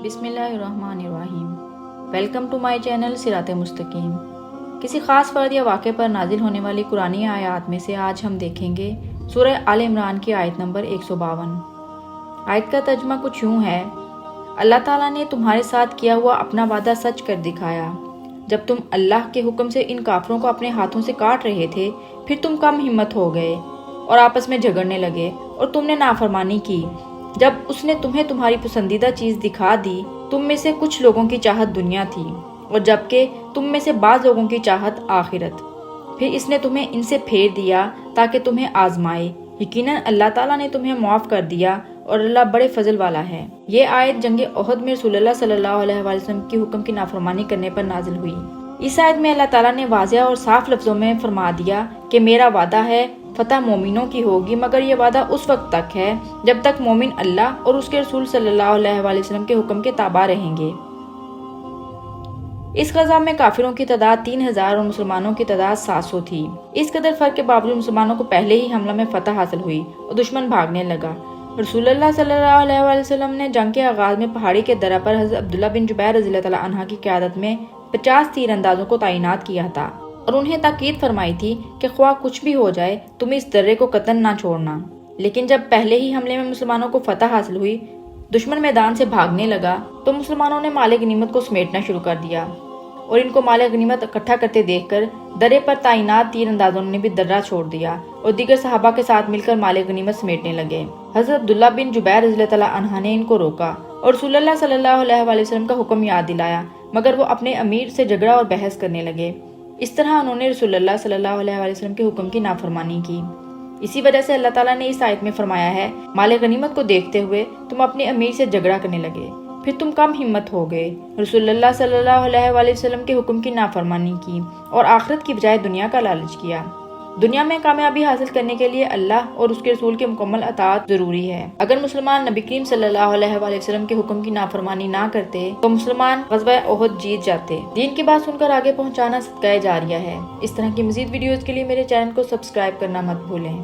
بسم اللہ الرحمن الرحیم۔ ویلکم ٹو مائی چینل صراط مستقیم۔ کسی خاص فرد یا واقعے پر نازل ہونے والی قرآنی آیات میں سے آج ہم دیکھیں گے سورہ آل عمران کی آیت نمبر 152۔ آیت کا ترجمہ کچھ یوں ہے: اللہ تعالیٰ نے تمہارے ساتھ کیا ہوا اپنا وعدہ سچ کر دکھایا۔ جب تم اللہ کے حکم سے ان کافروں کو اپنے ہاتھوں سے کاٹ رہے تھے، پھر تم کم ہمت ہو گئے اور آپس میں جھگڑنے لگے اور تم نے نافرمانی کی۔ جب اس نے تمہیں تمہاری پسندیدہ چیز دکھا دی، تم میں سے کچھ لوگوں کی چاہت دنیا تھی اور جبکہ تم میں سے بعض لوگوں کی چاہت آخرت۔ پھر اس نے تمہیں ان سے پھیر دیا تاکہ تمہیں آزمائے۔ یقیناً اللہ تعالیٰ نے تمہیں معاف کر دیا اور اللہ بڑے فضل والا ہے۔ یہ آیت جنگ احد میں رسول اللہ صلی اللہ علیہ وسلم کی حکم کی نافرمانی کرنے پر نازل ہوئی۔ اس آیت میں اللہ تعالیٰ نے واضح اور صاف لفظوں میں فرما دیا کہ میرا وعدہ ہے فتح مومنوں کی ہوگی، مگر یہ وعدہ اس وقت تک ہے جب تک مومن اللہ اور اس کے رسول صلی اللہ علیہ وسلم کے حکم کے تابع رہیں گے۔ اس غزوہ میں کافروں کی تعداد 3000 اور مسلمانوں کی تعداد 700 تھی۔ اس قدر فرق کے باوجود مسلمانوں کو پہلے ہی حملہ میں فتح حاصل ہوئی اور دشمن بھاگنے لگا۔ رسول اللہ صلی اللہ علیہ وسلم نے جنگ کے آغاز میں پہاڑی کے درہ پر حضرت عبداللہ بن جبیر رضی اللہ تعالیٰ عنہ کی قیادت میں 50 تیر اندازوں کو تعینات کیا تھا اور انہیں تاکید فرمائی تھی کہ خواہ کچھ بھی ہو جائے تم اس درے کو قطعاً نہ چھوڑنا۔ لیکن جب پہلے ہی حملے میں مسلمانوں کو فتح حاصل ہوئی، دشمن میدان سے بھاگنے لگا، تو مسلمانوں نے مال غنیمت کو سمیٹنا شروع کر دیا اور ان کو مال غنیمت اکٹھا کرتے دیکھ کر درے پر تعینات تیر اندازوں نے بھی درہ چھوڑ دیا اور دیگر صحابہ کے ساتھ مل کر مال غنیمت سمیٹنے لگے۔ حضرت عبداللہ بن جبیر رضی اللہ تعالیٰ عنہ نے ان کو روکا اور رسول اللہ صلی اللہ علیہ وسلم کا حکم یاد دلایا، مگر وہ اپنے امیر سے جھگڑا اور بحث کرنے لگے۔ اس طرح انہوں نے رسول اللہ صلی اللہ علیہ وسلم کے حکم کی نافرمانی کی۔ اسی وجہ سے اللہ تعالیٰ نے اس آیت میں فرمایا ہے: مال غنیمت کو دیکھتے ہوئے تم اپنے امیر سے جھگڑا کرنے لگے، پھر تم کم ہمت ہو گئے، رسول اللہ صلی اللہ علیہ وسلم کے حکم کی نافرمانی کی اور آخرت کی بجائے دنیا کا لالچ کیا۔ دنیا میں کامیابی حاصل کرنے کے لیے اللہ اور اس کے رسول کے مکمل اطاعت ضروری ہے۔ اگر مسلمان نبی کریم صلی اللہ علیہ وسلم کے حکم کی نافرمانی نہ کرتے تو مسلمان غزوہ احد جیت جاتے۔ دین کی بات سن کر آگے پہنچانا صدقہ جاریہ ہے۔ اس طرح کی مزید ویڈیوز کے لیے میرے چینل کو سبسکرائب کرنا مت بھولیں۔